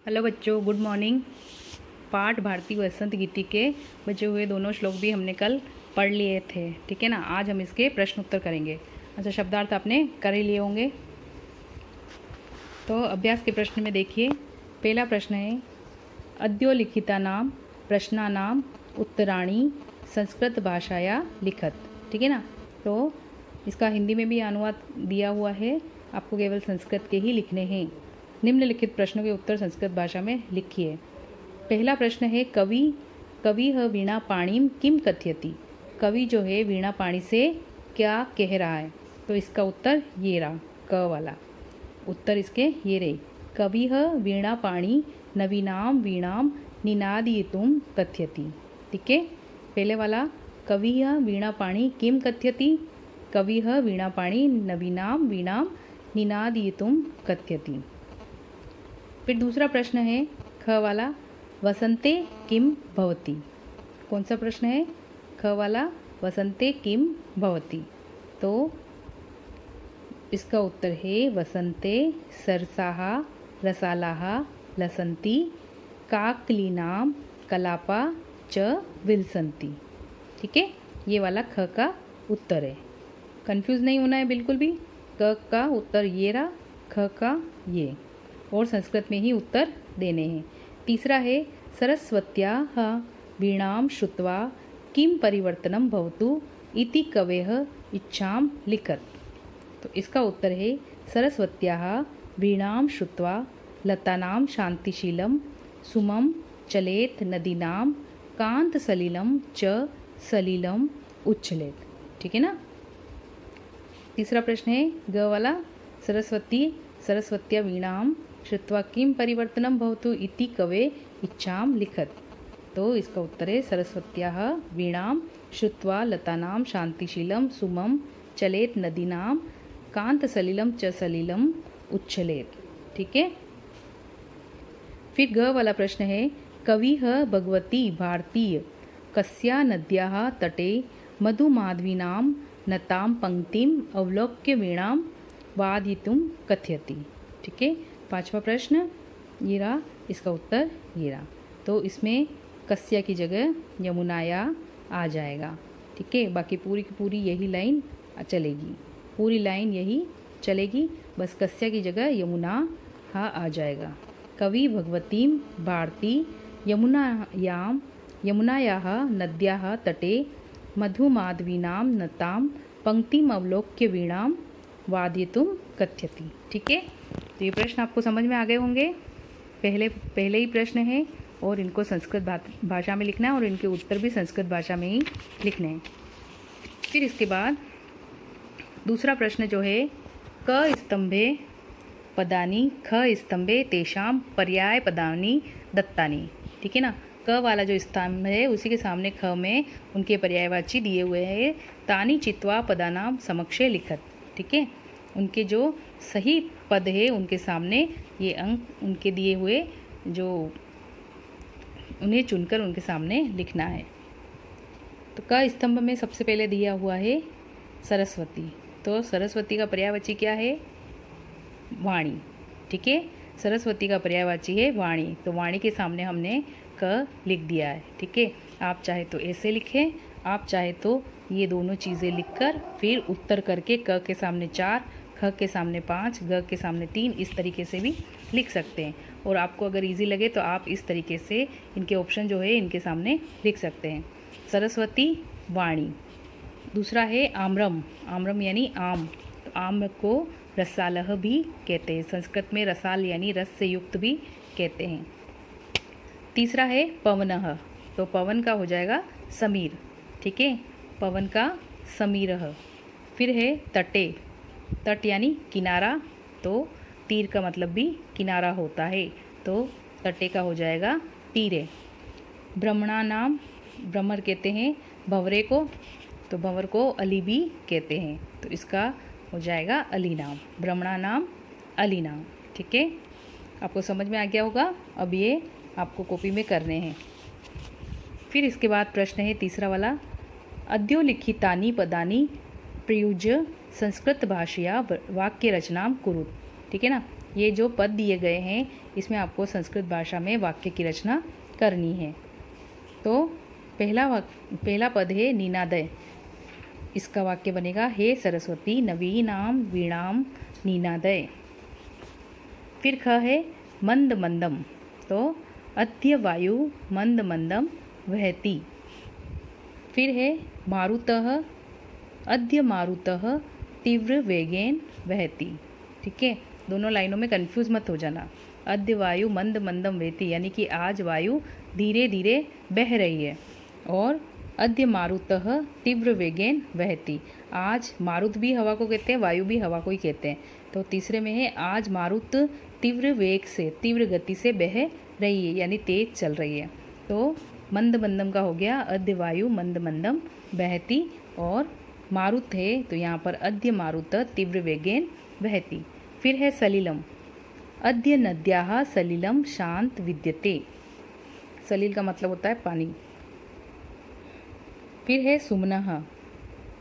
Hello बच्चों, good morning. पाठ भारती वसंत गीति के बचे हुए दोनों श्लोक भी हमने कल पढ़ लिए थे, ठीक है ना। आज हम इसके प्रश्न उत्तर करेंगे। अच्छा, शब्दार्थ आपने कर ही लिए होंगे। तो अभ्यास के प्रश्न में देखिए, पहला प्रश्न है अद्योलिखितानां प्रश्नानां उत्तराणि संस्कृत भाषाया लिखत, ठीक है ना। तो इसका हिंदी में भी अनुवाद दिया हुआ है, आपको केवल संस्कृत के ही लिखने हैं। निम्नलिखित प्रश्नों के उत्तर संस्कृत भाषा में लिखिए। पहला प्रश्न है कवि वीणा पाणिम किम कथयति। कवि जो है वीणा पाणी से क्या कह रहा है। तो इसका उत्तर ये रहा, क वाला उत्तर इसके ये रही। कवि वीणा पाणी नवीनाम वीणाम निनादयितुम कथयति, ठीक है। पहले वाला कवि वीणा पाणी किम कथयति, कवि वीणा पाणी नवीनाम वीणाम निनादयितुम कथयति। फिर दूसरा प्रश्न है ख वाला वसंते किम भवति। कौन सा प्रश्न है? ख वाला वसंते किम भवति। तो इसका उत्तर है वसंते सरसाः रसालाः लसन्ति काकलीनां कलापा च विलसन्ति, ठीक है। ये वाला ख का उत्तर है। कंफ्यूज नहीं होना है बिल्कुल भी। क का उत्तर ये रहा, ख का ये, और संस्कृत में ही उत्तर देने हैं। तीसरा है सरस्वत्याः वीणां श्रुत्वा किं परिवर्तनं भवतु इति कवेः इच्छां लिखत। तो इसका उत्तर है सरस्वत्याः वीणां श्रुत्वा लतानां शान्तिशीलं सुमं चलेत नदीनां कान्तसलिलं च सलिलं उच्छलेत, ठीक है ना। तीसरा प्रश्न है ग वाला सरस्वत्या वीणां श्रुत्वा किं परिवर्तनं भवतु इति कवे इच्छां लिखत। तो इसका उत्तर है सरस्वत्याः वीणां श्रुत्वा लतानां शान्तिशीलं सुमं चलेत नदीनां कान्तसलिलं च सलिलं उच्छलेत, ठीक है। फिर ग वाला प्रश्न है कविः भगवती भारतीय कस्या नद्याः तटे मधुमाधवीनां नतां पंक्तिम अवलोक्य वीणां वादयितुं कथयति, ठीक है। पांचवा प्रश्न ये रहा, इसका उत्तर ये रहा। तो इसमें कस्या की जगह यमुनाया आ जाएगा, ठीक है। बाकी पूरी की पूरी यही लाइन चलेगी, पूरी लाइन यही चलेगी, बस कस्या की जगह यमुना आ जाएगा। कवि भगवतीं भारती यमुनायाः नद्याः तटे मधुमाधवीनां नतां पंक्तिम अवलोक्य वीणां वादयितुं कथयति, ठीक है। तो ये प्रश्न आपको समझ में आ गए होंगे। पहले ही प्रश्न है और इनको संस्कृत भाषा में लिखना है और इनके उत्तर भी संस्कृत भाषा में ही लिखने हैं। फिर इसके बाद दूसरा प्रश्न जो है क स्तंभे पदानि ख स्तंभे तेषां पर्याय पदानि दत्तानि, ठीक है ना। क वाला जो स्तंभ है उसी के सामने ख में उनके पर्यायवाची दिए हुए हैं। तानि चित्वा पदानां समक्षे लिखत, ठीक है। उनके जो सही पद है उनके सामने ये अंक उनके दिए हुए जो उन्हें चुनकर उनके सामने लिखना है। तो क स्तंभ में सबसे पहले दिया हुआ है सरस्वती। तो सरस्वती का पर्यायवाची क्या है? वाणी, ठीक है। सरस्वती का पर्यायवाची है वाणी, तो वाणी के सामने हमने क लिख दिया है, ठीक है। आप चाहे तो ऐसे लिखें, आप चाहे तो ये दोनों चीज़ें लिखकर फिर उत्तर करके क के सामने 4, ख के सामने 5, ग के सामने 3, इस तरीके से भी लिख सकते हैं। और आपको अगर इजी लगे तो आप इस तरीके से इनके ऑप्शन जो है इनके सामने लिख सकते हैं। सरस्वती वाणी। दूसरा है आम्रम, आम्रम यानी आम। तो आम को रसालह भी कहते हैं, संस्कृत में रसाल यानी रस से युक्त भी कहते हैं। तीसरा है पवनः, तो पवन का हो जाएगा समीर, ठीक है। पवन का समीरः। फिर है तटे, तट यानी किनारा, तो तीर का मतलब भी किनारा होता है, तो तटे का हो जाएगा तीरे। ब्रह्मणानाम, ब्रह्मर कहते हैं भंवरे को, तो भंवर को अली भी कहते हैं, तो इसका हो जाएगा अली नाम। ब्रह्मणानाम अली नाम, ठीक है। आपको समझ में आ गया होगा। अब ये आपको कॉपी में करने हैं। फिर इसके बाद प्रश्न है तीसरा वाला अद्योलिखितानि पदानि प्रयुज्य संस्कृत भाषया वाक्य रचनां कुरुत, ठीक है ना। ये जो पद दिए गए हैं इसमें आपको संस्कृत भाषा में वाक्य की रचना करनी है। तो पहला पद है नीनादय। इसका वाक्य बनेगा, हे सरस्वती नवीनाम वीणाम नीनादय। फिर ख है मंद मंदम, तो अद्य वायु मंद मंदम वहति। फिर है मारुतः, अद्य मारुतः तीव्र वेगेन वहति। ठीक है, दोनों लाइनों में कंफ्यूज मत हो जाना। अद्य वायु मंद मंदम वहति यानी कि आज वायु धीरे धीरे बह रही है, और अद्य मारुतः तीव्र वेगेन वहति, आज मारुत भी हवा को कहते हैं, वायु भी हवा को ही कहते हैं। तो तीसरे में है आज मारुत तीव्र वेग से, तीव्र गति से बह रही है यानी तेज चल रही है। तो मंद मंदम का हो गया अद्य वायु मंद मंदम बहती, और मारुत है तो यहाँ पर अद्य मारुत तीव्र वेगेन वहति। फिर है सलिलम, अद्य नद्याः सलिलम शांत विद्यते। सलिल का मतलब होता है पानी। फिर है सुमनः,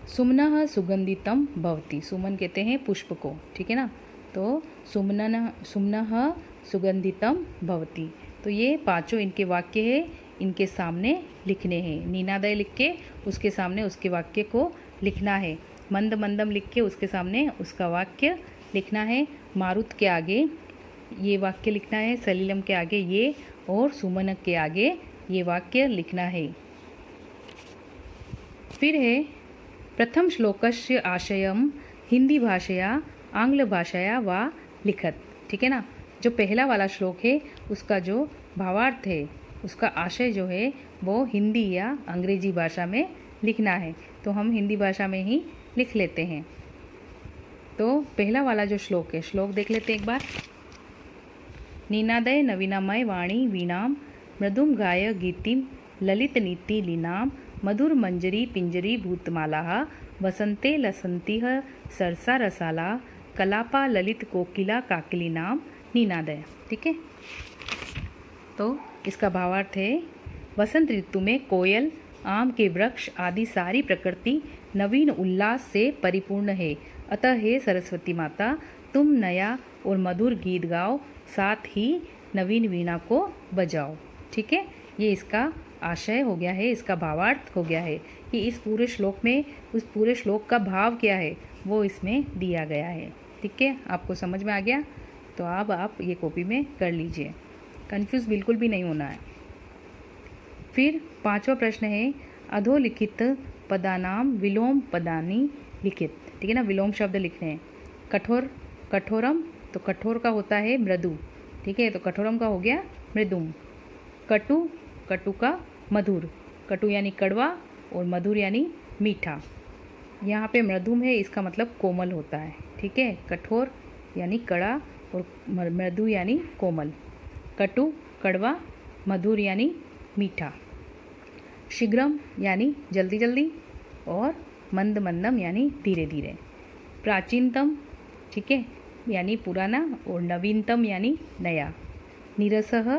सुमनः सुगंधितम भवति। सुमन कहते हैं पुष्प को, ठीक है ना। तो सुमनः सुगंधितम भवति। तो ये पांचों इनके वाक्य है, इनके सामने लिखने हैं। नीनादय लिख के उसके सामने उसके वाक्य को लिखना है। मंद मंदम लिख के उसके सामने उसका वाक्य लिखना है। मारुत के आगे ये वाक्य लिखना है, सलिलम के आगे ये, और सुमनक के आगे ये वाक्य लिखना है। फिर है प्रथम श्लोकस्य आशयम हिंदी भाषया आंग्ल भाषया वा लिखत। ठीक है ना, जो पहला वाला श्लोक है उसका जो भावार्थ है, उसका आशय जो है वो हिंदी या अंग्रेजी भाषा में लिखना है। तो हम हिंदी भाषा में ही लिख लेते हैं। तो पहला वाला जो श्लोक है, श्लोक देख लेते हैं एक बार। नीनादय नवीनामय वाणी वीणाम मृदुम गाय गीतिम ललित नीति लीनाम मधुर मंजरी पिंजरी भूतमालाः वसंते लसंतिः सरसा रसाला कलापा ललित कोकिला काकिली नाम नीनादय। ठीक है, तो इसका भावार्थ है वसंत ऋतु में कोयल, आम के वृक्ष आदि सारी प्रकृति नवीन उल्लास से परिपूर्ण है। अतः हे सरस्वती माता, तुम नया और मधुर गीत गाओ, साथ ही नवीन वीणा को बजाओ। ठीक है, ये इसका आशय हो गया है, इसका भावार्थ हो गया है कि इस पूरे श्लोक में उस पूरे श्लोक का भाव क्या है वो इसमें दिया गया है। ठीक है, आपको समझ में आ गया? तो अब आप ये कॉपी में कर लीजिए, कंफ्यूज बिल्कुल भी नहीं होना है। फिर पांचवा प्रश्न है अधोलिखित पदानाम विलोम पदानी लिखित। ठीक है ना, विलोम शब्द लिखने हैं। कठोर, कठोरम, तो कठोर का होता है मृदु। ठीक है, तो कठोरम का हो गया मृदुम। कटु, कटु का मधुर। कटु यानी कड़वा और मधुर यानी मीठा। यहाँ पे मृदुम है, इसका मतलब कोमल होता है। ठीक है, कठोर यानी कड़ा और मृदु यानी कोमल। कटु कड़वा, मधुर यानी मीठा। शीघ्रम यानी जल्दी जल्दी, और मंद मंदम यानी धीरे धीरे। प्राचीनतम, ठीक है, यानी पुराना, और नवीनतम यानी नया। नीरसः,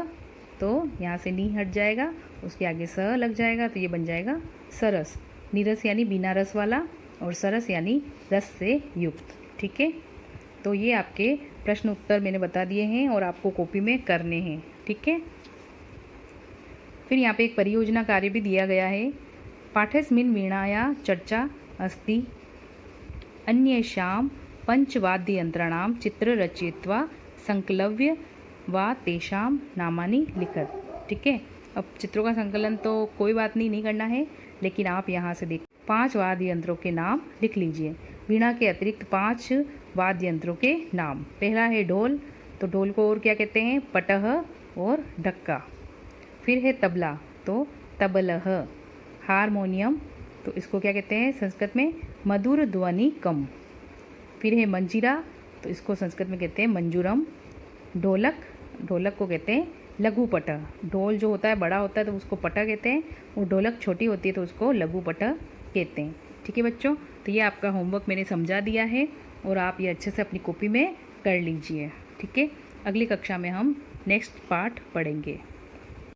तो यहाँ से नी हट जाएगा, उसके आगे स लग जाएगा तो ये बन जाएगा सरस। नीरस यानी बिना रस वाला, और सरस यानी रस से युक्त। ठीक है, तो ये आपके प्रश्न उत्तर मैंने बता दिए हैं और आपको कॉपी में करने हैं। ठीक है, फिर यहाँ पे एक परियोजना कार्य भी दिया गया है। पाठेस्मिन् वीणाया चर्चा अस्ति अन्येषां पंचवाद्ययंत्राणां चित्र रचयित्वा संकलव्य वा तेषां नामानि लिखत। ठीक है, अब चित्रों का संकलन तो कोई बात नहीं करना है, लेकिन आप यहाँ से देख 5 वाद्य यंत्रों के नाम लिख लीजिए। वीणा के अतिरिक्त 5 वाद्य यंत्रों के नाम। पहला है ढोल, तो ढोल को और क्या कहते हैं? पटह और ढक्का। फिर है तबला, तो तबलह। हारमोनियम, तो इसको क्या कहते हैं संस्कृत में? मधुर ध्वनि कम। फिर है मंजीरा, तो इसको संस्कृत में कहते हैं मंजूरम। ढोलक, ढोलक को कहते हैं लघु पट। ढोल जो होता है बड़ा होता है तो उसको पटा कहते हैं, और ढोलक छोटी होती है तो उसको लघु पट कहते हैं। ठीक है बच्चों, तो ये आपका होमवर्क मैंने समझा दिया है और आप ये अच्छे से अपनी कॉपी में कर लीजिए। ठीक है, अगली कक्षा में हम नेक्स्ट पार्ट पढ़ेंगे।